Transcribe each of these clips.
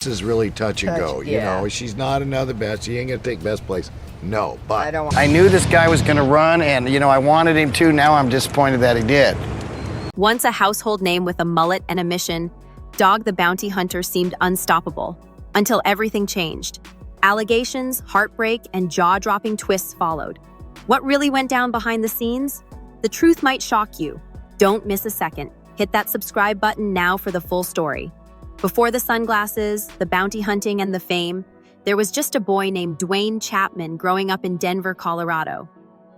This is really touch and go. You yeah. know, she's not another best. She ain't gonna take best place. No, but I knew this guy was gonna run, and I wanted him to. Now I'm disappointed that he did. Once a household name with a mullet and a mission, Dog the Bounty Hunter seemed unstoppable, until everything changed. Allegations, heartbreak, and jaw-dropping twists followed. What really went down behind the scenes? The truth might shock you. Don't miss a second. Hit that subscribe button now for the full story. Before the sunglasses, the bounty hunting, and the fame, there was just a boy named Dwayne Chapman growing up in Denver, Colorado.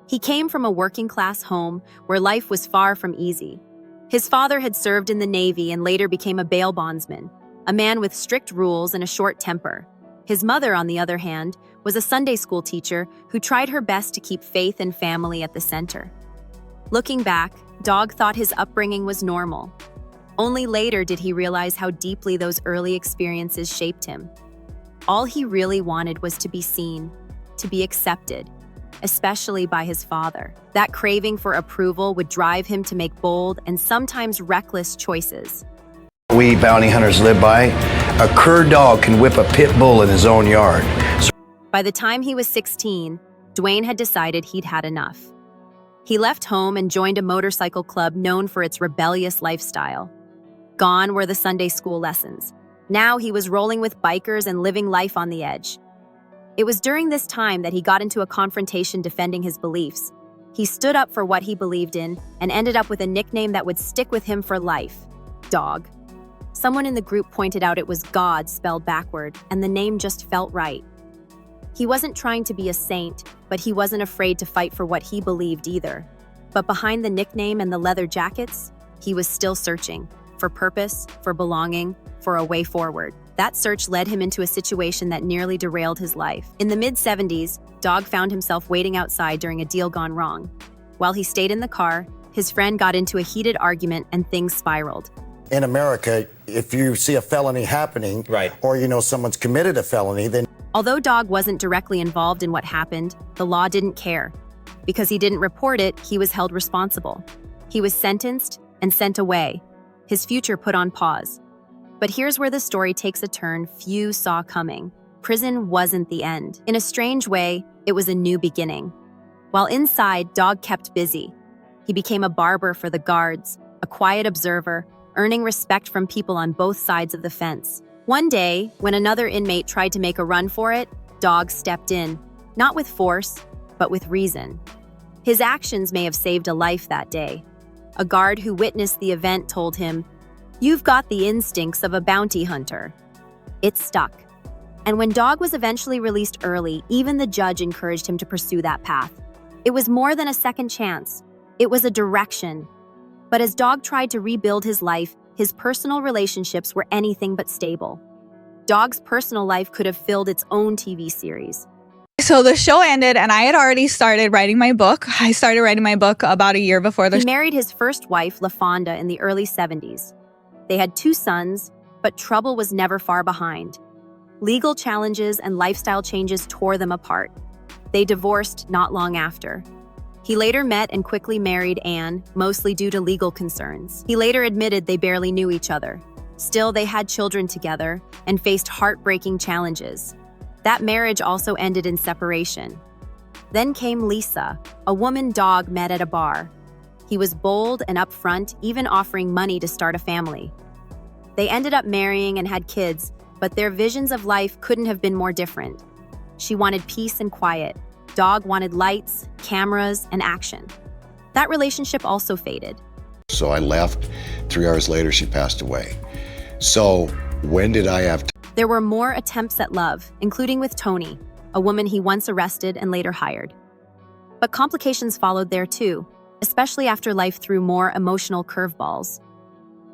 He came from a working-class home where life was far from easy. His father had served in the Navy and later became a bail bondsman, a man with strict rules and a short temper. His mother, on the other hand, was a Sunday school teacher who tried her best to keep faith and family at the center. Looking back, Dog thought his upbringing was normal. Only later did he realize how deeply those early experiences shaped him. All he really wanted was to be seen, to be accepted, especially by his father. That craving for approval would drive him to make bold and sometimes reckless choices. We bounty hunters live by. A cur dog can whip a pit bull in his own yard. By the time he was 16, Dwayne had decided he'd had enough. He left home and joined a motorcycle club known for its rebellious lifestyle. Gone were the Sunday school lessons. Now he was rolling with bikers and living life on the edge. It was during this time that he got into a confrontation defending his beliefs. He stood up for what he believed in and ended up with a nickname that would stick with him for life: Dog. Someone in the group pointed out it was God spelled backward, and the name just felt right. He wasn't trying to be a saint, but he wasn't afraid to fight for what he believed either. But behind the nickname and the leather jackets, he was still searching. For purpose, for belonging, for a way forward. That search led him into a situation that nearly derailed his life. In the mid-70s, Dog found himself waiting outside during a deal gone wrong. While he stayed in the car, his friend got into a heated argument and things spiraled. In America, if you see a felony happening, or someone's committed a felony, then... Although Dog wasn't directly involved in what happened, the law didn't care. Because he didn't report it, he was held responsible. He was sentenced and sent away. His future put on pause. But here's where the story takes a turn few saw coming. Prison wasn't the end. In a strange way, it was a new beginning. While inside, Dog kept busy. He became a barber for the guards, a quiet observer, earning respect from people on both sides of the fence. One day, when another inmate tried to make a run for it, Dog stepped in, not with force, but with reason. His actions may have saved a life that day. A guard who witnessed the event told him, "You've got the instincts of a bounty hunter." It stuck. And when Dog was eventually released early, even the judge encouraged him to pursue that path. It was more than a second chance. It was a direction. But as Dog tried to rebuild his life, his personal relationships were anything but stable. Dog's personal life could have filled its own TV series. So the show ended and I had already started writing my book. I started writing my book about a year before the He married his first wife, LaFonda, in the early 70s. They had 2 sons, but trouble was never far behind. Legal challenges and lifestyle changes tore them apart. They divorced not long after. He later met and quickly married Anne, mostly due to legal concerns. He later admitted they barely knew each other. Still, they had children together and faced heartbreaking challenges. That marriage also ended in separation. Then came Lisa, a woman Dog met at a bar. He was bold and upfront, even offering money to start a family. They ended up marrying and had kids, but their visions of life couldn't have been more different. She wanted peace and quiet. Dog wanted lights, cameras, and action. That relationship also faded. So I left. 3 hours later, she passed away. So when did I have There were more attempts at love, including with Tony, a woman he once arrested and later hired. But complications followed there too, especially after life threw more emotional curveballs.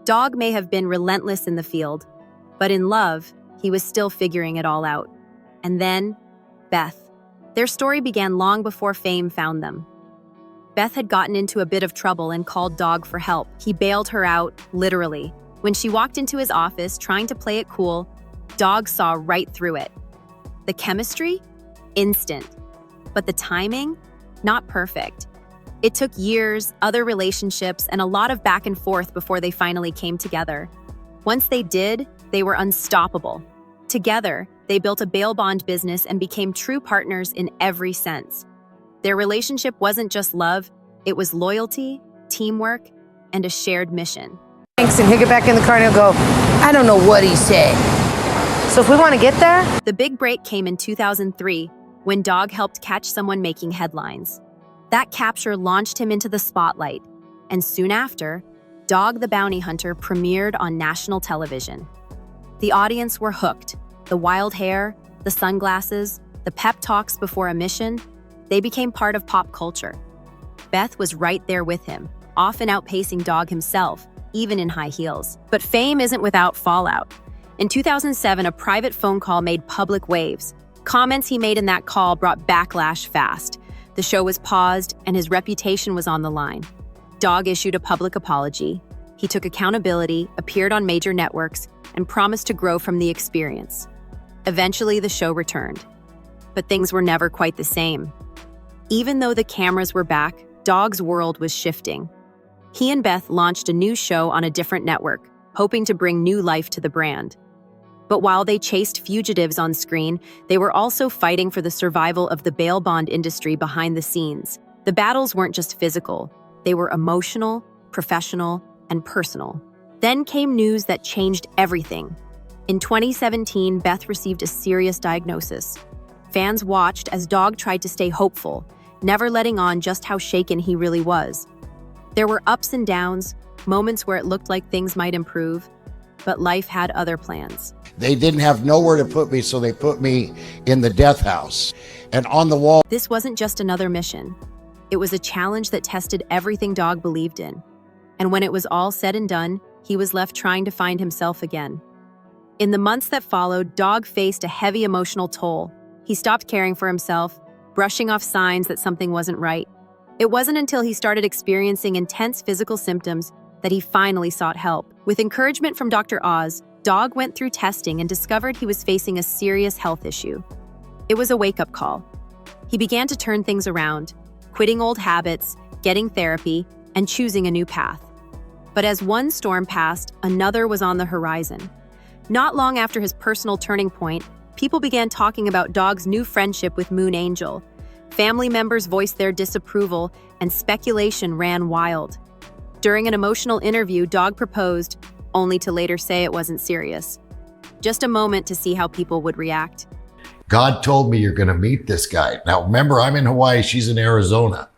Dog may have been relentless in the field, but in love, he was still figuring it all out. And then, Beth. Their story began long before fame found them. Beth had gotten into a bit of trouble and called Dog for help. He bailed her out, literally. When she walked into his office trying to play it cool, Dog saw right through it. The chemistry? Instant. But the timing? Not perfect. It took years, other relationships, and a lot of back and forth before they finally came together. Once they did, they were unstoppable. Together, they built a bail bond business and became true partners in every sense. Their relationship wasn't just love, it was loyalty, teamwork, and a shared mission. Thanks, and he'll get back in the car and he'll go, I don't know what he said. So if we want to get there, The big break came in 2003 when Dog helped catch someone making headlines. That capture launched him into the spotlight, and soon after, Dog the Bounty Hunter premiered on national television. The audience were hooked. The wild hair, the sunglasses, the pep talks before a mission, they became part of pop culture. Beth was right there with him, often outpacing Dog himself, even in high heels. But fame isn't without fallout. In 2007, a private phone call made public waves. Comments he made in that call brought backlash fast. The show was paused, and his reputation was on the line. Dog issued a public apology. He took accountability, appeared on major networks, and promised to grow from the experience. Eventually, the show returned. But things were never quite the same. Even though the cameras were back, Dog's world was shifting. He and Beth launched a new show on a different network, hoping to bring new life to the brand. But while they chased fugitives on screen, they were also fighting for the survival of the bail bond industry behind the scenes. The battles weren't just physical, they were emotional, professional, and personal. Then came news that changed everything. In 2017, Beth received a serious diagnosis. Fans watched as Dog tried to stay hopeful, never letting on just how shaken he really was. There were ups and downs, moments where it looked like things might improve, but life had other plans. They didn't have nowhere to put me, so they put me in the death house. And on the wall, This wasn't just another mission. It was a challenge that tested everything Dog believed in. And when it was all said and done, he was left trying to find himself again. In the months that followed, Dog faced a heavy emotional toll. He stopped caring for himself, brushing off signs that something wasn't right. It wasn't until he started experiencing intense physical symptoms that he finally sought help. With encouragement from Dr. Oz, Dog went through testing and discovered he was facing a serious health issue. It was a wake-up call. He began to turn things around, quitting old habits, getting therapy, and choosing a new path. But as one storm passed, another was on the horizon. Not long after his personal turning point, people began talking about Dog's new friendship with Moon Angel. Family members voiced their disapproval, and speculation ran wild. During an emotional interview, Dog proposed, only to later say it wasn't serious. Just a moment to see how people would react. God told me you're going to meet this guy. Now, remember, I'm in Hawaii. She's in Arizona.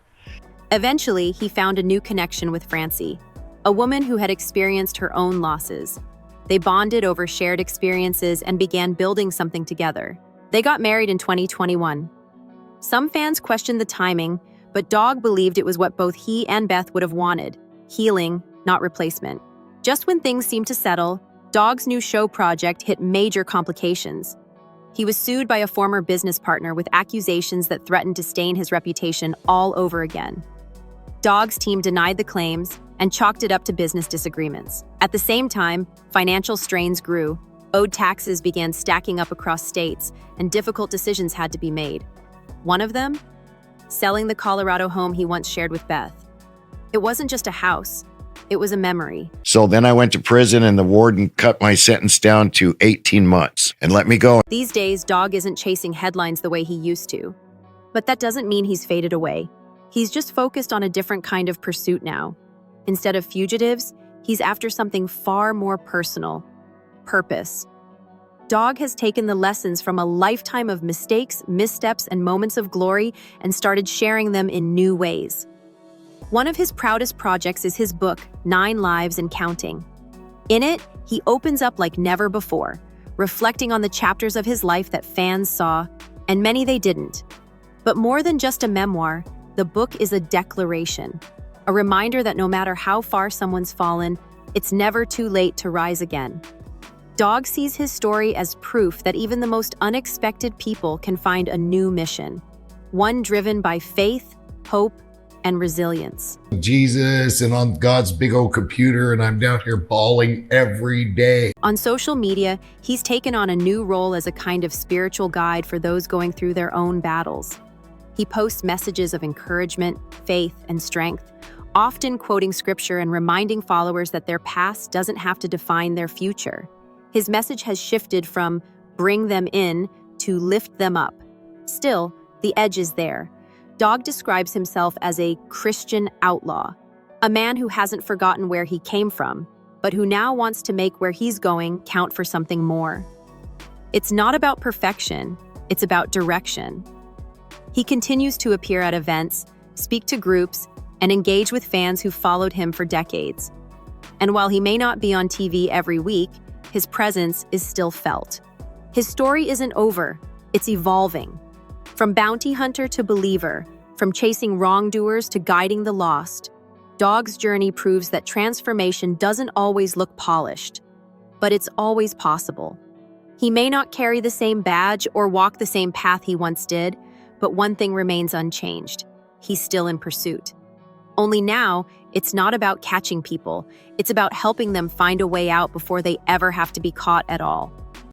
Eventually, he found a new connection with Francie, a woman who had experienced her own losses. They bonded over shared experiences and began building something together. They got married in 2021. Some fans questioned the timing, but Dog believed it was what both he and Beth would have wanted: healing, not replacement. Just when things seemed to settle, Dog's new show project hit major complications. He was sued by a former business partner with accusations that threatened to stain his reputation all over again. Dog's team denied the claims and chalked it up to business disagreements. At the same time, financial strains grew, owed taxes began stacking up across states, and difficult decisions had to be made. One of them? Selling the Colorado home he once shared with Beth. It wasn't just a house, it was a memory. So then I went to prison and the warden cut my sentence down to 18 months and let me go. These days, Dog isn't chasing headlines the way he used to. But that doesn't mean he's faded away. He's just focused on a different kind of pursuit now. Instead of fugitives, he's after something far more personal: purpose. Dog has taken the lessons from a lifetime of mistakes, missteps, and moments of glory and started sharing them in new ways. One of his proudest projects is his book, 9 Lives and Counting. In it, he opens up like never before, reflecting on the chapters of his life that fans saw, and many they didn't. But more than just a memoir, the book is a declaration, a reminder that no matter how far someone's fallen, it's never too late to rise again. Dog sees his story as proof that even the most unexpected people can find a new mission, one driven by faith, hope, and resilience. Jesus and on God's big old computer, and I'm down here bawling every day. On social media, he's taken on a new role as a kind of spiritual guide for those going through their own battles. He posts messages of encouragement, faith, and strength, often quoting scripture and reminding followers that their past doesn't have to define their future. His message has shifted from bring them in, to lift them up. Still, the edge is there. Dog describes himself as a Christian outlaw, a man who hasn't forgotten where he came from, but who now wants to make where he's going count for something more. It's not about perfection, it's about direction. He continues to appear at events, speak to groups, and engage with fans who followed him for decades. And while he may not be on TV every week, his presence is still felt. His story isn't over, it's evolving. From bounty hunter to believer, from chasing wrongdoers to guiding the lost, Dog's journey proves that transformation doesn't always look polished, but it's always possible. He may not carry the same badge or walk the same path he once did, but one thing remains unchanged. He's still in pursuit. Only now, it's not about catching people, it's about helping them find a way out before they ever have to be caught at all.